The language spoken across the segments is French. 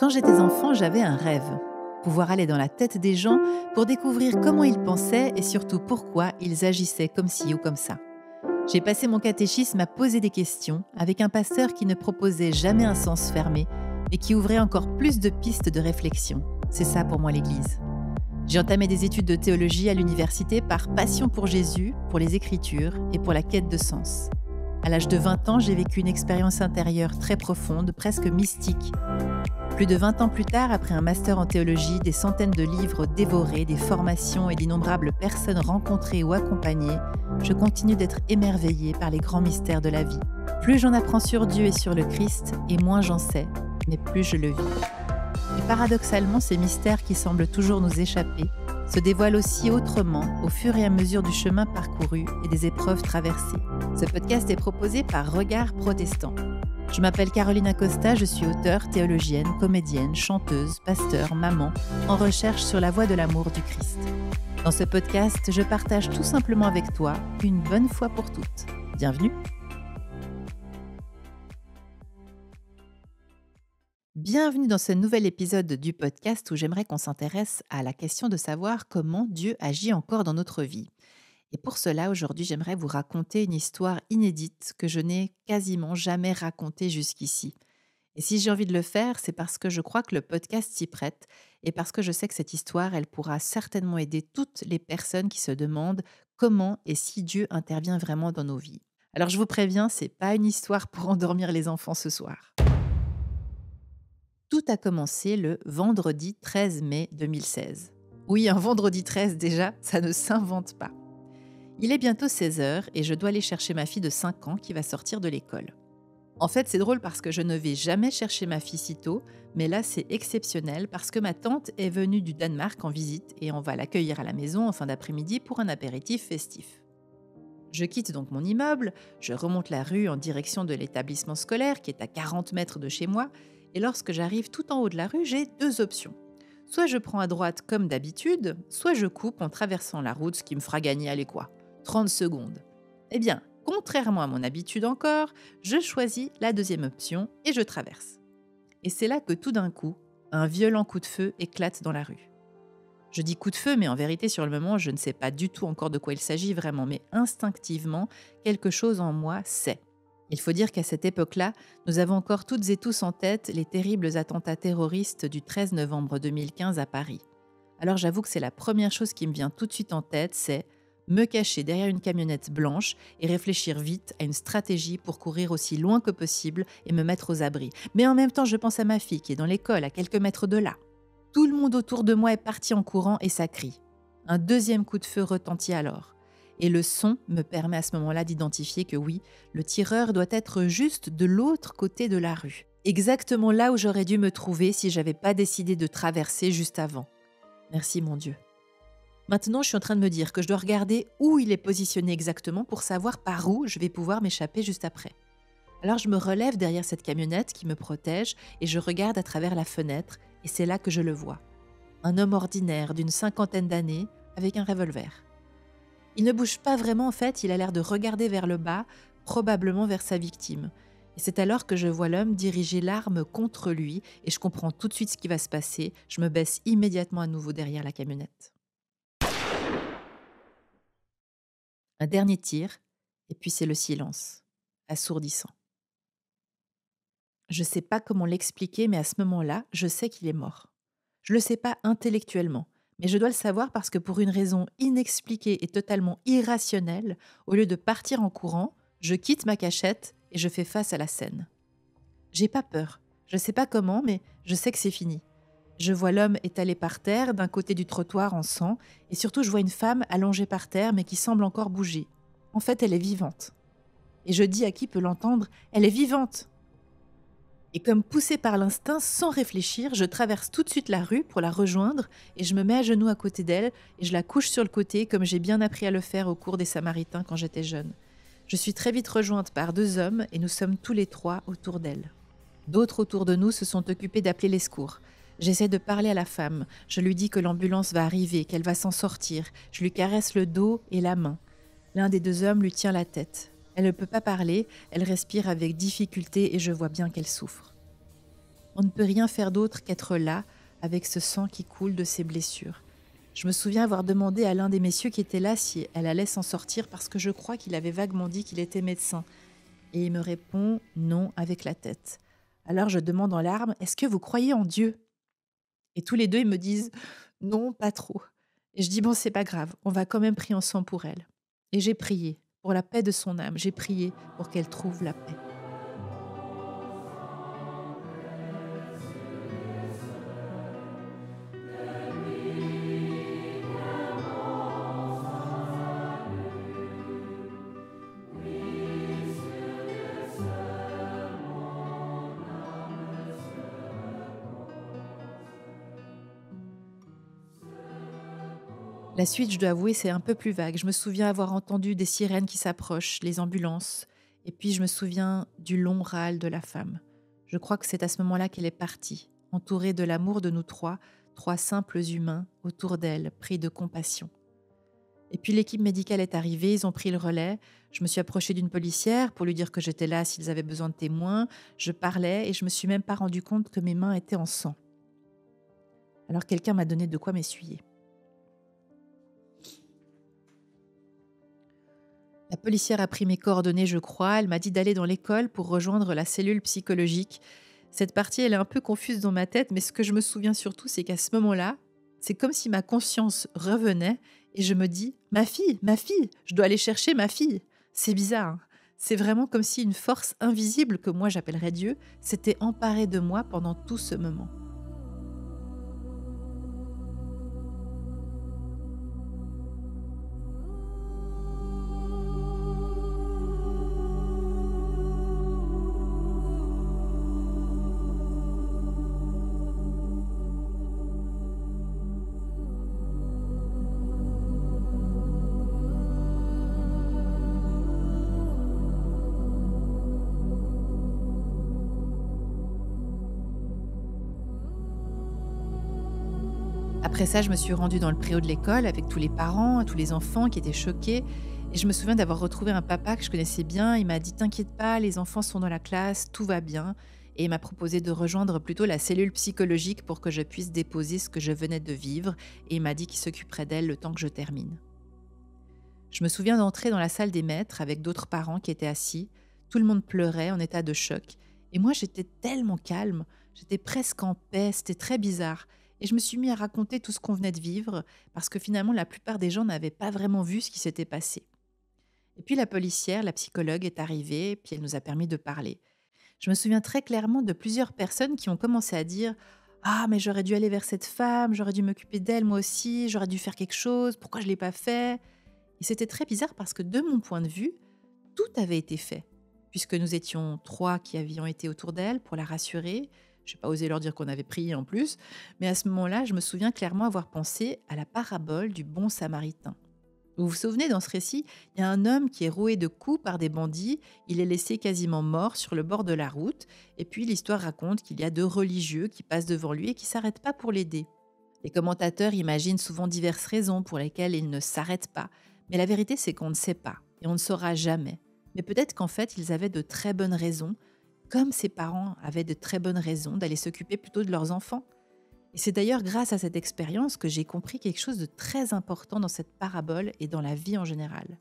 Quand j'étais enfant, j'avais un rêve. Pouvoir aller dans la tête des gens pour découvrir comment ils pensaient et surtout pourquoi ils agissaient comme ci ou comme ça. J'ai passé mon catéchisme à poser des questions avec un pasteur qui ne proposait jamais un sens fermé, mais qui ouvrait encore plus de pistes de réflexion. C'est ça pour moi l'Église. J'ai entamé des études de théologie à l'université par passion pour Jésus, pour les Écritures et pour la quête de sens. À l'âge de 20 ans, j'ai vécu une expérience intérieure très profonde, presque mystique. Plus de 20 ans plus tard, après un master en théologie, des centaines de livres dévorés, des formations et d'innombrables personnes rencontrées ou accompagnées, je continue d'être émerveillée par les grands mystères de la vie. Plus j'en apprends sur Dieu et sur le Christ, et moins j'en sais, mais plus je le vis. Et paradoxalement, ces mystères qui semblent toujours nous échapper se dévoilent aussi autrement au fur et à mesure du chemin parcouru et des épreuves traversées. Ce podcast est proposé par Regard Protestant. Je m'appelle Caroline Acosta, je suis auteure, théologienne, comédienne, chanteuse, pasteur, maman, en recherche sur la voie de l'amour du Christ. Dans ce podcast, je partage tout simplement avec toi, une bonne fois pour toutes. Bienvenue! Bienvenue dans ce nouvel épisode du podcast où j'aimerais qu'on s'intéresse à la question de savoir comment Dieu agit encore dans notre vie. Et pour cela, aujourd'hui, j'aimerais vous raconter une histoire inédite que je n'ai quasiment jamais racontée jusqu'ici. Et si j'ai envie de le faire, c'est parce que je crois que le podcast s'y prête et parce que je sais que cette histoire, elle pourra certainement aider toutes les personnes qui se demandent comment et si Dieu intervient vraiment dans nos vies. Alors je vous préviens, c'est pas une histoire pour endormir les enfants ce soir. Tout a commencé le vendredi 13 mai 2016. Oui, un vendredi 13 déjà, ça ne s'invente pas. Il est bientôt 16h et je dois aller chercher ma fille de 5 ans qui va sortir de l'école. En fait, c'est drôle parce que je ne vais jamais chercher ma fille si tôt, mais là, c'est exceptionnel parce que ma tante est venue du Danemark en visite et on va l'accueillir à la maison en fin d'après-midi pour un apéritif festif. Je quitte donc mon immeuble, je remonte la rue en direction de l'établissement scolaire qui est à 40 mètres de chez moi et lorsque j'arrive tout en haut de la rue, j'ai 2 options. Soit je prends à droite comme d'habitude, soit je coupe en traversant la route, ce qui me fera gagner, allez quoi, 30 secondes. Eh bien, contrairement à mon habitude encore, je choisis la deuxième option et je traverse. Et c'est là que tout d'un coup, un violent coup de feu éclate dans la rue. Je dis coup de feu, mais en vérité, sur le moment, je ne sais pas du tout encore de quoi il s'agit vraiment, mais instinctivement, quelque chose en moi sait. Il faut dire qu'à cette époque-là, nous avons encore toutes et tous en tête les terribles attentats terroristes du 13 novembre 2015 à Paris. Alors j'avoue que c'est la première chose qui me vient tout de suite en tête, c'est me cacher derrière une camionnette blanche et réfléchir vite à une stratégie pour courir aussi loin que possible et me mettre aux abris. Mais en même temps, je pense à ma fille qui est dans l'école à quelques mètres de là. Tout le monde autour de moi est parti en courant et ça crie. Un deuxième coup de feu retentit alors. Et le son me permet à ce moment-là d'identifier que oui, le tireur doit être juste de l'autre côté de la rue. Exactement là où j'aurais dû me trouver si j'avais pas décidé de traverser juste avant. Merci mon Dieu. Maintenant, je suis en train de me dire que je dois regarder où il est positionné exactement pour savoir par où je vais pouvoir m'échapper juste après. Alors je me relève derrière cette camionnette qui me protège et je regarde à travers la fenêtre et c'est là que je le vois. Un homme ordinaire d'une 50aine d'années avec un revolver. Il ne bouge pas vraiment en fait, il a l'air de regarder vers le bas, probablement vers sa victime. Et c'est alors que je vois l'homme diriger l'arme contre lui et je comprends tout de suite ce qui va se passer. Je me baisse immédiatement à nouveau derrière la camionnette. Un dernier tir, et puis c'est le silence, assourdissant. Je ne sais pas comment l'expliquer, mais à ce moment-là, je sais qu'il est mort. Je ne le sais pas intellectuellement, mais je dois le savoir parce que pour une raison inexpliquée et totalement irrationnelle, au lieu de partir en courant, je quitte ma cachette et je fais face à la scène. J'ai pas peur, je ne sais pas comment, mais je sais que c'est fini. Je vois l'homme étalé par terre, d'un côté du trottoir en sang, et surtout je vois une femme allongée par terre, mais qui semble encore bouger. En fait, elle est vivante. Et je dis à qui peut l'entendre, elle est vivante. Et comme poussée par l'instinct, sans réfléchir, je traverse tout de suite la rue pour la rejoindre, et je me mets à genoux à côté d'elle, et je la couche sur le côté, comme j'ai bien appris à le faire au cours des Samaritains quand j'étais jeune. Je suis très vite rejointe par 2 hommes, et nous sommes tous les 3 autour d'elle. D'autres autour de nous se sont occupés d'appeler les secours. J'essaie de parler à la femme. Je lui dis que l'ambulance va arriver, qu'elle va s'en sortir. Je lui caresse le dos et la main. L'un des 2 hommes lui tient la tête. Elle ne peut pas parler, elle respire avec difficulté et je vois bien qu'elle souffre. On ne peut rien faire d'autre qu'être là, avec ce sang qui coule de ses blessures. Je me souviens avoir demandé à l'un des messieurs qui était là si elle allait s'en sortir parce que je crois qu'il avait vaguement dit qu'il était médecin. Et il me répond non avec la tête. Alors je demande en larmes, est-ce que vous croyez en Dieu? Et tous les deux, ils me disent non, pas trop. Et je dis bon, c'est pas grave, on va quand même prier ensemble pour elle. Et j'ai prié pour la paix de son âme, j'ai prié pour qu'elle trouve la paix. La suite, je dois avouer, c'est un peu plus vague. Je me souviens avoir entendu des sirènes qui s'approchent, les ambulances, et puis je me souviens du long râle de la femme. Je crois que c'est à ce moment-là qu'elle est partie, entourée de l'amour de nous trois simples humains autour d'elle, pris de compassion. Et puis l'équipe médicale est arrivée, ils ont pris le relais. Je me suis approchée d'une policière pour lui dire que j'étais là s'ils avaient besoin de témoins. Je parlais et je me suis même pas rendu compte que mes mains étaient en sang. Alors quelqu'un m'a donné de quoi m'essuyer. La policière a pris mes coordonnées, je crois. Elle m'a dit d'aller dans l'école pour rejoindre la cellule psychologique. Cette partie, elle est un peu confuse dans ma tête, mais ce que je me souviens surtout, c'est qu'à ce moment-là, c'est comme si ma conscience revenait et je me dis « ma fille, je dois aller chercher ma fille ». C'est bizarre, hein. C'est vraiment comme si une force invisible, que moi j'appellerais Dieu, s'était emparée de moi pendant tout ce moment. Après ça, je me suis rendue dans le préau de l'école avec tous les parents, tous les enfants qui étaient choqués. Et je me souviens d'avoir retrouvé un papa que je connaissais bien. Il m'a dit « T'inquiète pas, les enfants sont dans la classe, tout va bien ». Et il m'a proposé de rejoindre plutôt la cellule psychologique pour que je puisse déposer ce que je venais de vivre. Et il m'a dit qu'il s'occuperait d'elle le temps que je termine. Je me souviens d'entrer dans la salle des maîtres avec d'autres parents qui étaient assis. Tout le monde pleurait en état de choc. Et moi, j'étais tellement calme, j'étais presque en paix, c'était très bizarre. Et je me suis mis à raconter tout ce qu'on venait de vivre, parce que finalement, la plupart des gens n'avaient pas vraiment vu ce qui s'était passé. Et puis la policière, la psychologue est arrivée, puis elle nous a permis de parler. Je me souviens très clairement de plusieurs personnes qui ont commencé à dire « Ah, mais j'aurais dû aller vers cette femme, j'aurais dû m'occuper d'elle moi aussi, j'aurais dû faire quelque chose, pourquoi je ne l'ai pas fait ?» Et c'était très bizarre parce que de mon point de vue, tout avait été fait, puisque nous étions 3 qui avions été autour d'elle pour la rassurer. Je n'ai pas osé leur dire qu'on avait prié en plus, mais à ce moment-là, je me souviens clairement avoir pensé à la parabole du bon samaritain. Vous vous souvenez, dans ce récit, il y a un homme qui est roué de coups par des bandits, il est laissé quasiment mort sur le bord de la route, et puis l'histoire raconte qu'il y a 2 religieux qui passent devant lui et qui ne s'arrêtent pas pour l'aider. Les commentateurs imaginent souvent diverses raisons pour lesquelles ils ne s'arrêtent pas, mais la vérité c'est qu'on ne sait pas, et on ne saura jamais. Mais peut-être qu'en fait, ils avaient de très bonnes raisons, comme ses parents avaient de très bonnes raisons d'aller s'occuper plutôt de leurs enfants. Et c'est d'ailleurs grâce à cette expérience que j'ai compris quelque chose de très important dans cette parabole et dans la vie en général.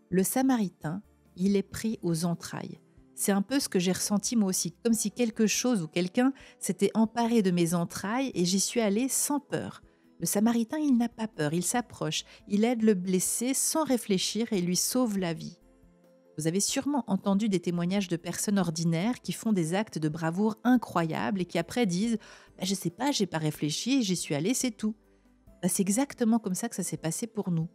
Le Samaritain, il est pris aux entrailles. C'est un peu ce que j'ai ressenti moi aussi, comme si quelque chose ou quelqu'un s'était emparé de mes entrailles et j'y suis allée sans peur. Le Samaritain, il n'a pas peur, il s'approche, il aide le blessé sans réfléchir et lui sauve la vie. Vous avez sûrement entendu des témoignages de personnes ordinaires qui font des actes de bravoure incroyables et qui après disent « Je sais pas, j'ai pas réfléchi, j'y suis allée, c'est tout ». C'est exactement comme ça que ça s'est passé pour nous.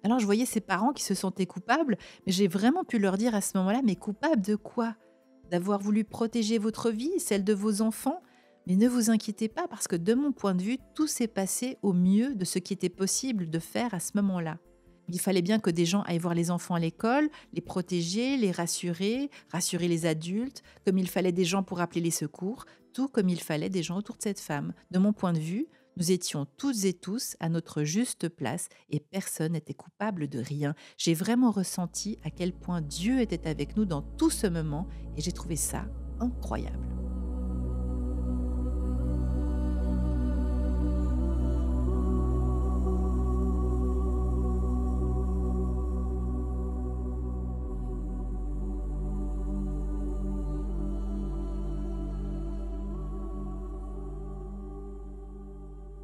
Alors je voyais ces parents qui se sentaient coupables, mais j'ai vraiment pu leur dire à ce moment-là « Mais coupables de quoi ? D'avoir voulu protéger votre vie, celle de vos enfants ? Mais ne vous inquiétez pas parce que de mon point de vue, tout s'est passé au mieux de ce qui était possible de faire à ce moment-là. » Il fallait bien que des gens aillent voir les enfants à l'école, les protéger, les rassurer, rassurer les adultes, comme il fallait des gens pour appeler les secours, tout comme il fallait des gens autour de cette femme. De mon point de vue, nous étions toutes et tous à notre juste place et personne n'était coupable de rien. J'ai vraiment ressenti à quel point Dieu était avec nous dans tout ce moment et j'ai trouvé ça incroyable.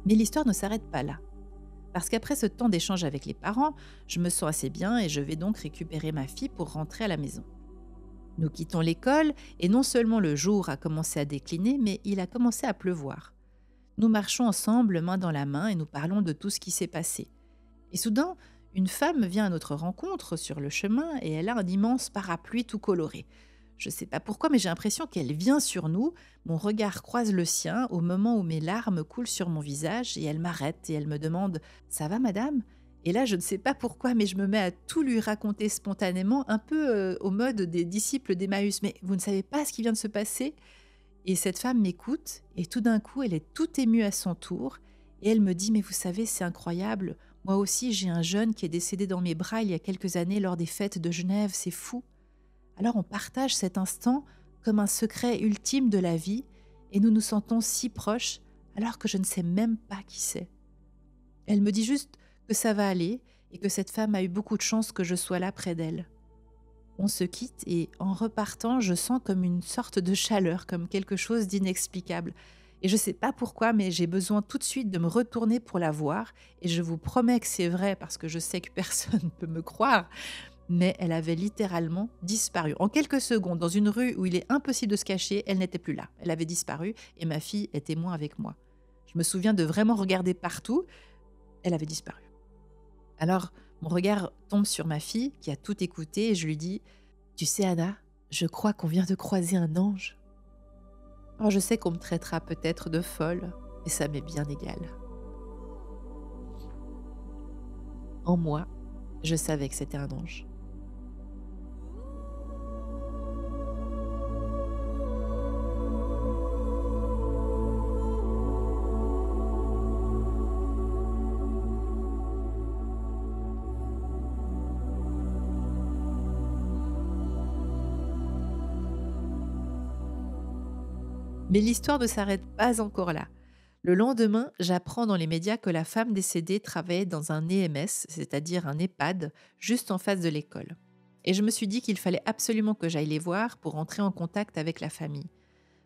Mais l'histoire ne s'arrête pas là. Parce qu'après ce temps d'échange avec les parents, je me sens assez bien et je vais donc récupérer ma fille pour rentrer à la maison. Nous quittons l'école et non seulement le jour a commencé à décliner, mais il a commencé à pleuvoir. Nous marchons ensemble, main dans la main, et nous parlons de tout ce qui s'est passé. Et soudain, une femme vient à notre rencontre sur le chemin et elle a un immense parapluie tout coloré. Je ne sais pas pourquoi, mais j'ai l'impression qu'elle vient sur nous. Mon regard croise le sien au moment où mes larmes coulent sur mon visage et elle m'arrête et elle me demande « Ça va, madame ?» Et là, je ne sais pas pourquoi, mais je me mets à tout lui raconter spontanément, un peu au mode des disciples d'Emmaüs. « Mais vous ne savez pas ce qui vient de se passer ?» Et cette femme m'écoute et tout d'un coup, elle est toute émue à son tour et elle me dit « Mais vous savez, c'est incroyable. Moi aussi, j'ai un jeune qui est décédé dans mes bras il y a quelques années lors des fêtes de Genève. C'est fou. » Alors on partage cet instant comme un secret ultime de la vie et nous nous sentons si proches alors que je ne sais même pas qui c'est. Elle me dit juste que ça va aller et que cette femme a eu beaucoup de chance que je sois là près d'elle. On se quitte et en repartant, je sens comme une sorte de chaleur, comme quelque chose d'inexplicable. Et je ne sais pas pourquoi, mais j'ai besoin tout de suite de me retourner pour la voir. Et je vous promets que c'est vrai parce que je sais que personne ne peut me croire. Mais elle avait littéralement disparu. En quelques secondes, dans une rue où il est impossible de se cacher, elle n'était plus là. Elle avait disparu et ma fille est témoin avec moi. Je me souviens de vraiment regarder partout. Elle avait disparu. Alors, mon regard tombe sur ma fille qui a tout écouté et je lui dis « Tu sais Anna, je crois qu'on vient de croiser un ange. » Alors je sais qu'on me traitera peut-être de folle, mais ça m'est bien égal. En moi, je savais que c'était un ange. Mais l'histoire ne s'arrête pas encore là. Le lendemain, j'apprends dans les médias que la femme décédée travaillait dans un EMS, c'est-à-dire un EHPAD, juste en face de l'école. Et je me suis dit qu'il fallait absolument que j'aille les voir pour entrer en contact avec la famille.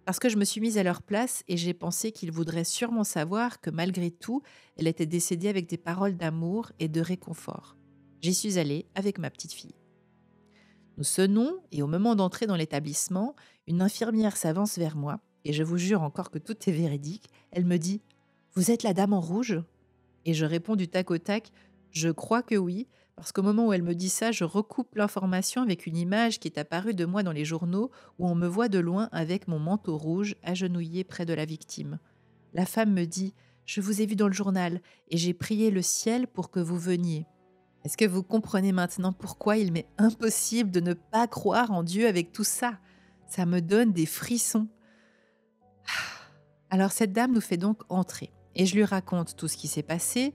Parce que je me suis mise à leur place et j'ai pensé qu'ils voudraient sûrement savoir que malgré tout, elle était décédée avec des paroles d'amour et de réconfort. J'y suis allée avec ma petite fille. Nous sonnons et au moment d'entrer dans l'établissement, une infirmière s'avance vers moi et je vous jure encore que tout est véridique. Elle me dit « Vous êtes la dame en rouge ?» Et je réponds du tac au tac « Je crois que oui », parce qu'au moment où elle me dit ça, je recoupe l'information avec une image qui est apparue de moi dans les journaux où on me voit de loin avec mon manteau rouge agenouillé près de la victime. La femme me dit « Je vous ai vu dans le journal et j'ai prié le ciel pour que vous veniez. » Est-ce que vous comprenez maintenant pourquoi il m'est impossible de ne pas croire en Dieu avec tout ça? Ça me donne des frissons. Alors cette dame nous fait donc entrer et je lui raconte tout ce qui s'est passé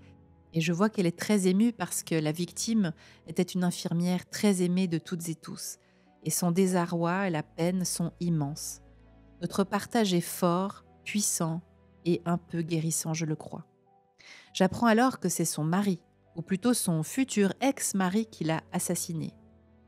et je vois qu'elle est très émue parce que la victime était une infirmière très aimée de toutes et tous et son désarroi et la peine sont immenses. Notre partage est fort, puissant et un peu guérissant, je le crois. J'apprends alors que c'est son mari, ou plutôt son futur ex-mari qui l'a assassiné.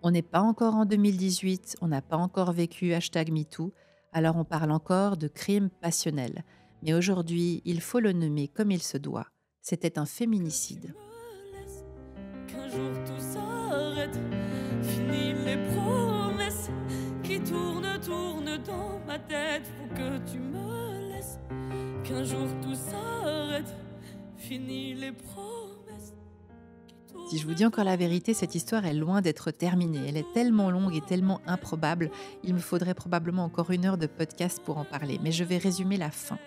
On n'est pas encore en 2018, on n'a pas encore vécu #MeToo, alors on parle encore de crime passionnel. Mais aujourd'hui, il faut le nommer comme il se doit. C'était un féminicide. Qu'un jour tout s'arrête, fini les promesses qui tournent dans ma tête. Faut que tu me laisses. Qu'un jour tout s'arrête, fini les promesses. Si je vous dis encore la vérité, cette histoire est loin d'être terminée. Elle est tellement longue et tellement improbable, il me faudrait probablement encore 1 heure de podcast pour en parler. Mais je vais résumer la fin.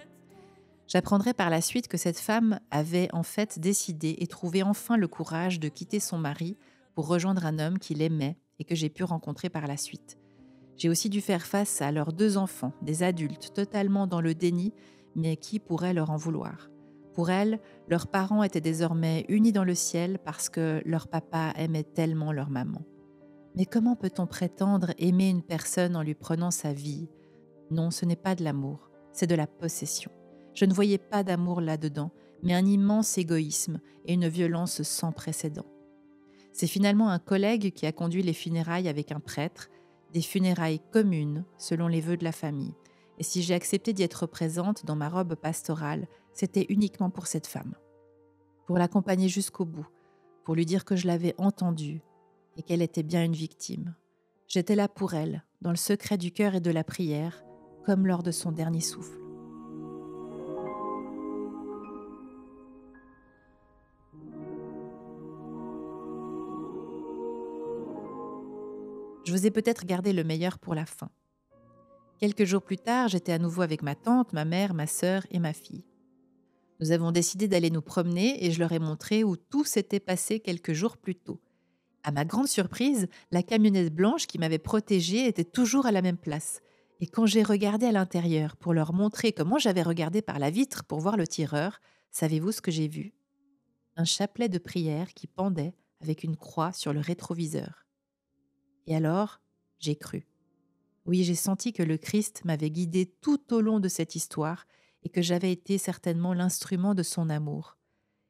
J'apprendrai par la suite que cette femme avait en fait décidé et trouvé enfin le courage de quitter son mari pour rejoindre un homme qu'il aimait et que j'ai pu rencontrer par la suite. J'ai aussi dû faire face à leurs 2 enfants, des adultes totalement dans le déni, mais qui pourrait leur en vouloir? Pour elles, leurs parents étaient désormais unis dans le ciel parce que leur papa aimait tellement leur maman. Mais comment peut-on prétendre aimer une personne en lui prenant sa vie? Non, ce n'est pas de l'amour, c'est de la possession. Je ne voyais pas d'amour là-dedans, mais un immense égoïsme et une violence sans précédent. C'est finalement un collègue qui a conduit les funérailles avec un prêtre, des funérailles communes selon les vœux de la famille. Et si j'ai accepté d'y être présente dans ma robe pastorale, c'était uniquement pour cette femme, pour l'accompagner jusqu'au bout, pour lui dire que je l'avais entendue et qu'elle était bien une victime. J'étais là pour elle, dans le secret du cœur et de la prière, comme lors de son dernier souffle. Je vous ai peut-être gardé le meilleur pour la fin. Quelques jours plus tard, j'étais à nouveau avec ma tante, ma mère, ma sœur et ma fille. Nous avons décidé d'aller nous promener et je leur ai montré où tout s'était passé quelques jours plus tôt. À ma grande surprise, la camionnette blanche qui m'avait protégée était toujours à la même place. Et quand j'ai regardé à l'intérieur pour leur montrer comment j'avais regardé par la vitre pour voir le tireur, savez-vous ce que j'ai vu ? Un chapelet de prière qui pendait avec une croix sur le rétroviseur. Et alors, j'ai cru. Oui, j'ai senti que le Christ m'avait guidée tout au long de cette histoire et que j'avais été certainement l'instrument de son amour.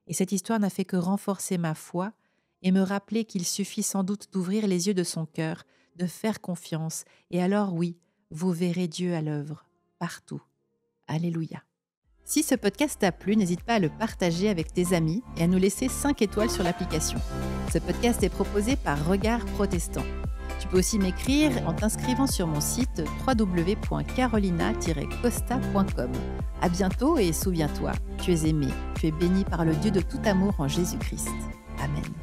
Et cette histoire n'a fait que renforcer ma foi et me rappeler qu'il suffit sans doute d'ouvrir les yeux de son cœur, de faire confiance, et alors oui, vous verrez Dieu à l'œuvre, partout. Alléluia. Si ce podcast t'a plu, n'hésite pas à le partager avec tes amis et à nous laisser 5 étoiles sur l'application. Ce podcast est proposé par Regard Protestant. Tu peux aussi m'écrire en t'inscrivant sur mon site www.carolina-costa.com. À bientôt et souviens-toi, tu es aimé, tu es béni par le Dieu de tout amour en Jésus-Christ. Amen.